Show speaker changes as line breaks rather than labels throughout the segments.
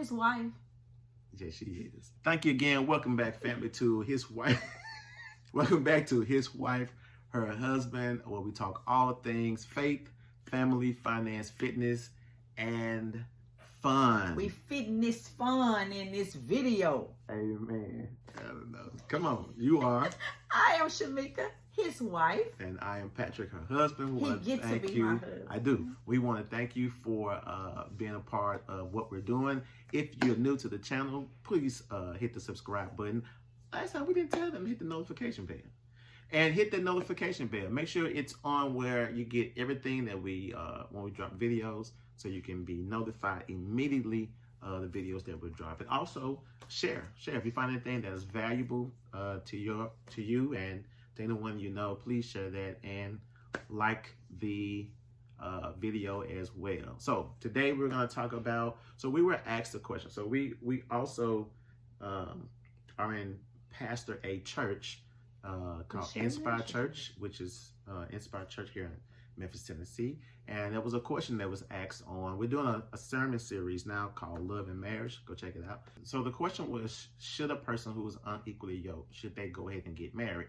his wife.
Yes, she is. Thank you again. Welcome back, family, to his wife. Welcome back to his wife, her husband, where we talk all things faith, family, finance, fitness, and fun.
We fitness fun in this video.
Amen. I don't know. Come on. You are.
I am SHEMIKA, his wife.
And I am Patrick, her husband.
He gets to be my husband.
I do. We want to thank you for being a part of what we're doing. If you're new to the channel, please hit the subscribe button. Last time we didn't tell them to hit the notification bell. And hit the notification bell. Make sure it's on where you get everything that we, when we drop videos, so you can be notified immediately the videos that we're dropping. Also, share. If you find anything that is valuable to you and to anyone you know, please share that and like the video as well. So today we're going to talk about, so we were asked a question. So we also are in pastor a church called Inspire Church, which is Inspire Church here in Memphis, Tennessee. And there was a question that was asked on, we're doing a sermon series now called Love and Marriage. Go check it out. So the question was, should a person who is unequally yoked, should they go ahead and get married?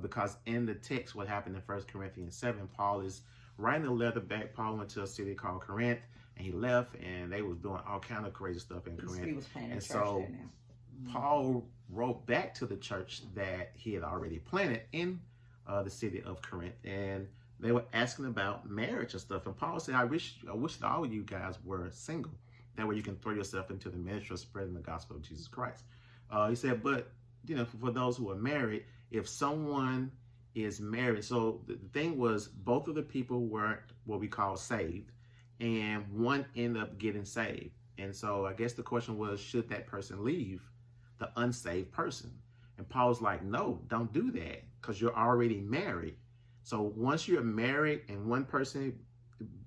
Because in the text, what happened in 1 Corinthians 7, Paul is writing a letter back. Paul went to a city called Corinth, and he left, and they was doing all kind of crazy stuff in Corinth.
He was planning
and
a church
so
there now.
Paul wrote back to the church that he had already planted in the city of Corinth, and they were asking about marriage and stuff. And Paul said, I wish that all of you guys were single. That way you can throw yourself into the ministry of spreading the gospel of Jesus Christ. He said, but you know, for those who are married, if someone is married, so the thing was, both of the people weren't what we call saved, and one ended up getting saved. And so I guess the question was, should that person leave the unsaved person? And Paul's like, no, don't do that, because you're already married. So once you're married and one person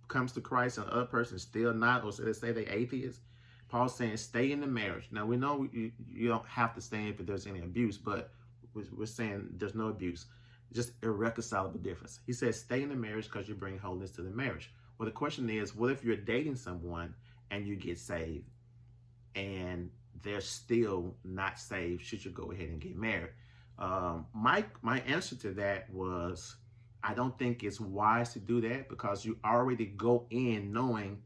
comes to Christ and the other person is still not, or so let's say they're atheists, Paul's saying stay in the marriage. Now we know you don't have to stay if there's any abuse, but we're saying there's no abuse, just irreconcilable difference. He says stay in the marriage because you bring wholeness to the marriage. Well, the question is, what if you're dating someone and you get saved and they're still not saved? Should you go ahead and get married? My answer to that was, I don't think it's wise to do that, because you already go in knowing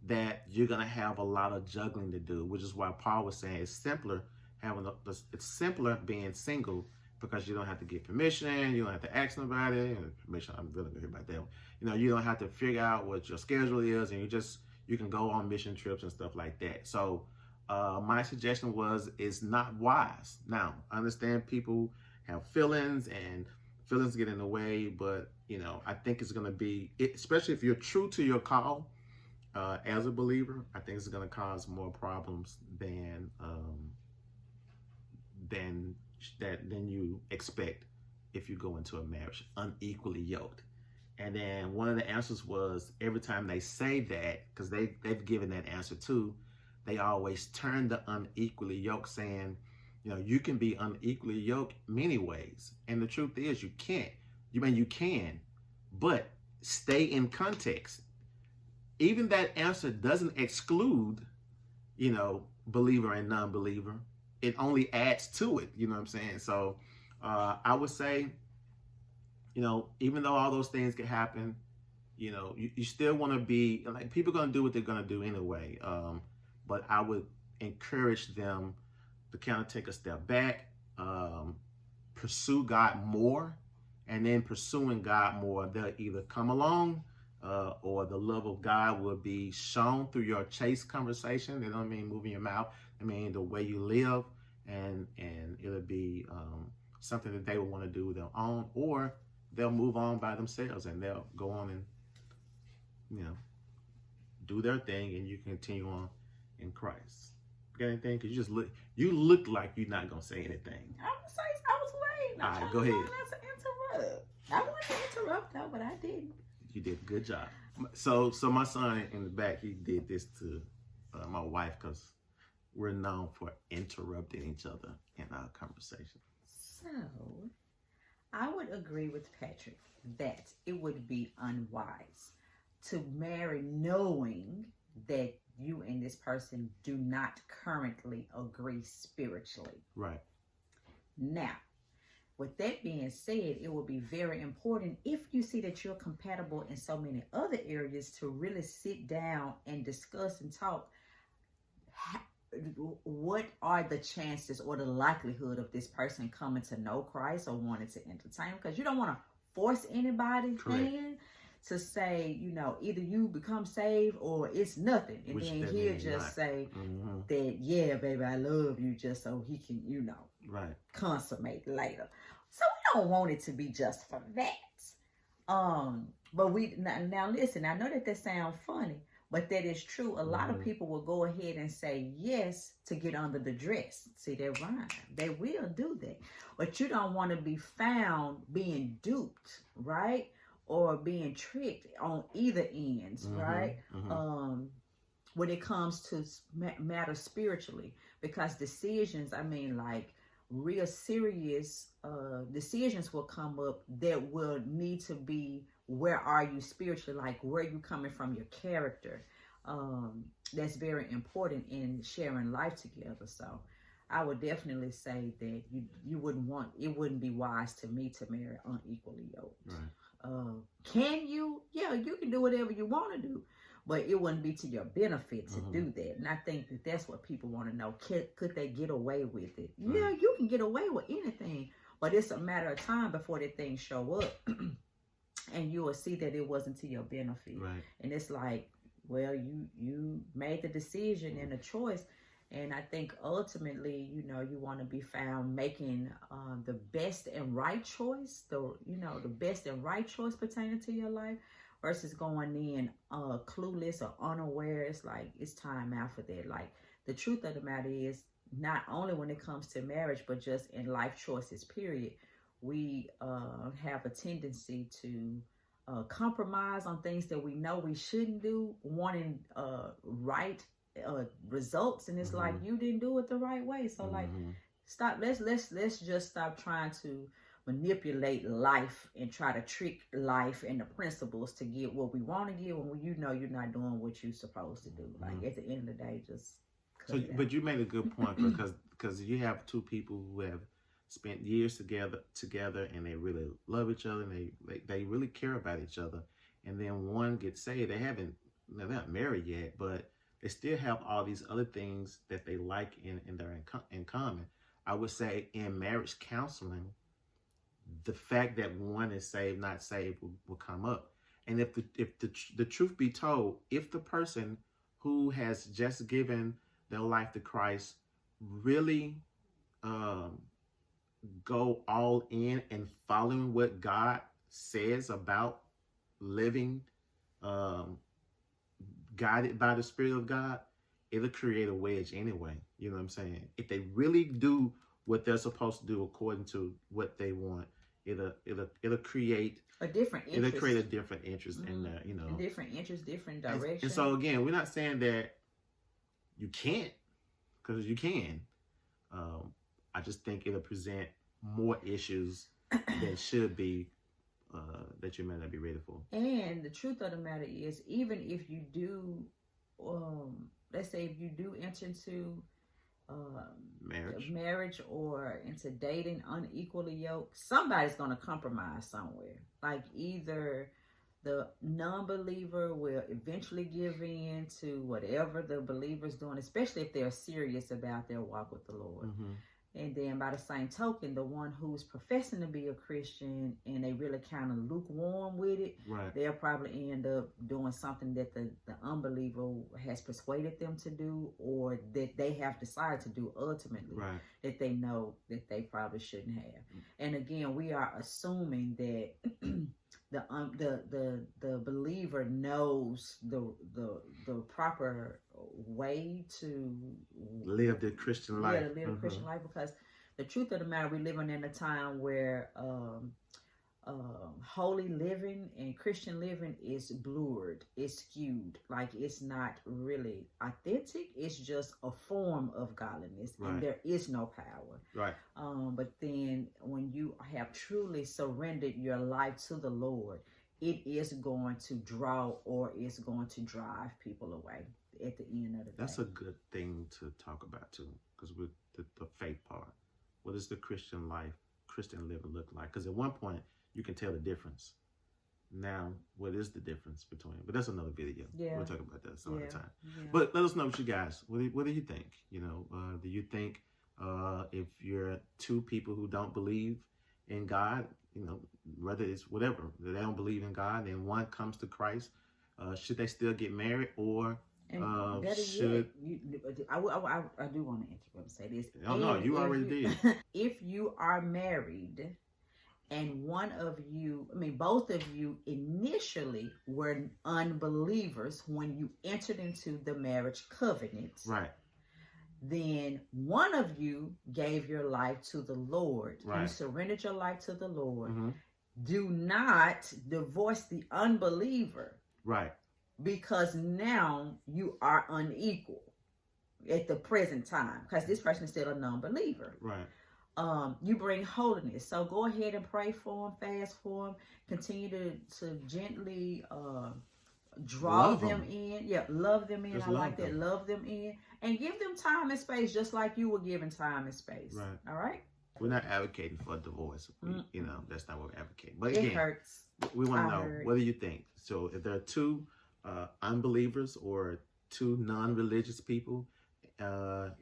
that you're gonna have a lot of juggling to do, which is why Paul was saying it's simpler being single, because you don't have to get permission, you don't have to ask nobody. Permission, I'm really good about that one. You know, you don't have to figure out what your schedule is, and you can go on mission trips and stuff like that. So my suggestion was, it's not wise. Now, I understand people have feelings and feelings get in the way, but you know, I think it's going to be, especially if you're true to your call as a believer, I think it's going to cause more problems than you expect if you go into a marriage unequally yoked. And then one of the answers was, every time they say that, because they've given that answer too, they always turn the unequally yoked, saying, you know, you can be unequally yoked many ways. And the truth is, you can't. You can, but stay in context. Even that answer doesn't exclude, you know, believer and non-believer. It only adds to it, you know what I'm saying? So I would say, you know, even though all those things can happen, you know, you still want to be, like, people are going to do what they're going to do anyway. But I would encourage them to kind of take a step back, pursue God more, and then pursuing God more, they'll either come along or the love of God will be shown through your chase conversation. They don't mean moving your mouth. I mean the way you live, and it'll be something that they will want to do with their own, or they'll move on by themselves and they'll go on and, you know, do their thing, and you continue on in Christ. Got anything? Cause you look like you're not gonna say anything.
I was waiting.
All right, go ahead.
Interrupt. I wanted to interrupt though, but I didn't.
You did a good job. So my son in the back, he did this to my wife, because we're known for interrupting each other in our conversation.
So I would agree with Patrick that it would be unwise to marry knowing that you and this person do not currently agree spiritually.
Right.
Now, with that being said, it will be very important if you see that you're compatible in so many other areas to really sit down and discuss and talk. What are the chances or the likelihood of this person coming to know Christ or wanting to entertain? Because you don't want to force anybody's hand to say, you know, either you become saved or it's nothing. And
Which
then he'll just say that, yeah, baby, I love you, just so he can, you know, consummate later. So we don't want it to be just for that. But we now listen, I know that sounds funny, but that is true. A lot of people will go ahead and say yes to get under the dress. See, that rhyme. They will do that. But you don't want to be found being duped, right? Or being tricked on either ends, right? When it comes to matter spiritually. Because decisions, I mean, like, real serious decisions will come up that will need to be, where are you spiritually, like where you coming from, your character. That's very important in sharing life together. So I would definitely say that you wouldn't want, it wouldn't be wise to me to marry unequally yoked. Can you? Yeah, you can do whatever you want to do, but it wouldn't be to your benefit to do that. And I think that that's what people want to know. Could they get away with it? Yeah, you can get away with anything, but it's a matter of time before that thing show up. And you will see that it wasn't to your benefit. And it's like, well, you made the decision and the choice. And I think ultimately, you know, you want to be found making the best and right choice, the best and right choice pertaining to your life, versus going in clueless or unaware. It's like, it's time out for that. Like, the truth of the matter is, not only when it comes to marriage, but just in life choices, period, we have a tendency to compromise on things that we know we shouldn't do, wanting right results, and it's like, you didn't do it the right way. So like, stop. Let's just stop trying to manipulate life and try to trick life and the principles to get what we want to get when you know you're not doing what you're supposed to do. Like, at the end of the day, just cut it out.
But you made a good point, because you have two people who have spent years together, and they really love each other, and they really care about each other. And then one gets saved. They're not married yet, but they still have all these other things that they like and they're in common. I would say in marriage counseling, the fact that one is saved, not saved, will come up. And if the truth be told, if the person who has just given their life to Christ really go all in and following what God says about living guided by the Spirit of God, it'll create a wedge anyway. You know what I'm saying? If they really do what they're supposed to do according to what they want, it'll create
a different interest.
It'll create a different interest in that, you know.
Different interest, different direction.
And so again, we're not saying that you can't, because you can. I just think it'll present more issues than should be, that you may not be ready for.
And the truth of the matter is, even if you do, let's say if you do enter into marriage or into dating unequally yoked, somebody's going to compromise somewhere. Like, either the non-believer will eventually give in to whatever the believer's doing, especially if they're serious about their walk with the Lord. And then by the same token, the one who's professing to be a Christian and they really kind of lukewarm with it, they'll probably end up doing something that the unbeliever has persuaded them to do, or that they have decided to do ultimately, that they know that they probably shouldn't have. And again, we are assuming that the believer knows the proper way to
live the Christian life.
Yeah, to live the Christian life, because the truth of the matter, we're living in a time where holy living and Christian living is blurred, it's skewed. Like, it's not really authentic. It's just a form of godliness, and there is no power. But then when you have truly surrendered your life to the Lord, it is going to draw, or it's going to drive people away. at the end of the day.
That's a good thing to talk about too, because with the faith part, what does the Christian life, Christian living look like? Because at one point you can tell the difference. Now, what is the difference between? But that's another video.
Yeah.
We'll talk about that some other time.
Yeah.
But let us know what you guys. What do you think? You know, do you think if you're two people who don't believe in God, you know, whether it's whatever, they don't believe in God, and one comes to Christ, should they still get married, or should?
I do want to interrupt and say this.
Oh no, you already did.
If you are married, and both of you initially were unbelievers when you entered into the marriage covenant.
Right.
Then one of you gave your life to the Lord.
Right.
You surrendered your life to the Lord.
Mm-hmm.
Do not divorce the unbeliever.
Right.
Because now you are unequal at the present time. Because this person is still a non-believer.
Right.
You bring holiness. So go ahead and pray for them, fast for them, continue to gently draw them in. Yeah, love them in.
Just
I like that. Love them in. And give them time and space just like you were given time and space.
Right.
All right?
We're not advocating for divorce. You know, that's not what we're advocating. But again,
it hurts.
We want to know, what do you think? So if there are two unbelievers or two non-religious people,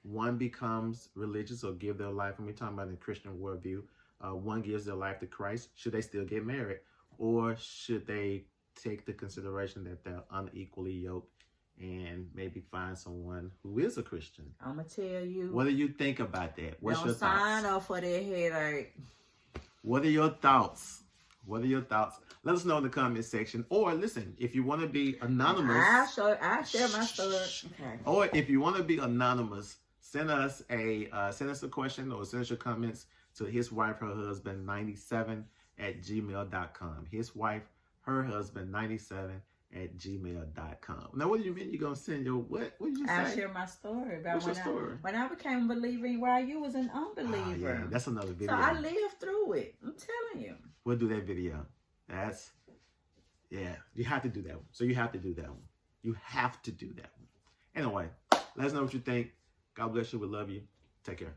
one becomes religious or give their life, and we're talking about in the Christian worldview, one gives their life to Christ, should they still get married? Or should they take the consideration that they're unequally yoked and maybe find someone who is a Christian?
I'm going to tell you.
What do you think about that? What's
don't
your thoughts?
sign up for that headache.
What are your thoughts? What are your thoughts? Let us know in the comment section. Or listen, if you want to be anonymous,
I'll share my story. Okay.
Or if you want to be anonymous, send us a question or send us your comments to hiswifeherhusband97@gmail.com. His wife, her husband 97@gmail.com. Now, what do you mean you're gonna send your what? What did you say?
I'll share my story about
What's your story?
when I became a believer while you was an unbeliever.
Yeah, that's another video.
So I lived through it. I'm telling you.
We'll do that video. You have to do that one. So you have to do that one. You have to do that one. Anyway, let us know what you think. God bless you. We love you. Take care.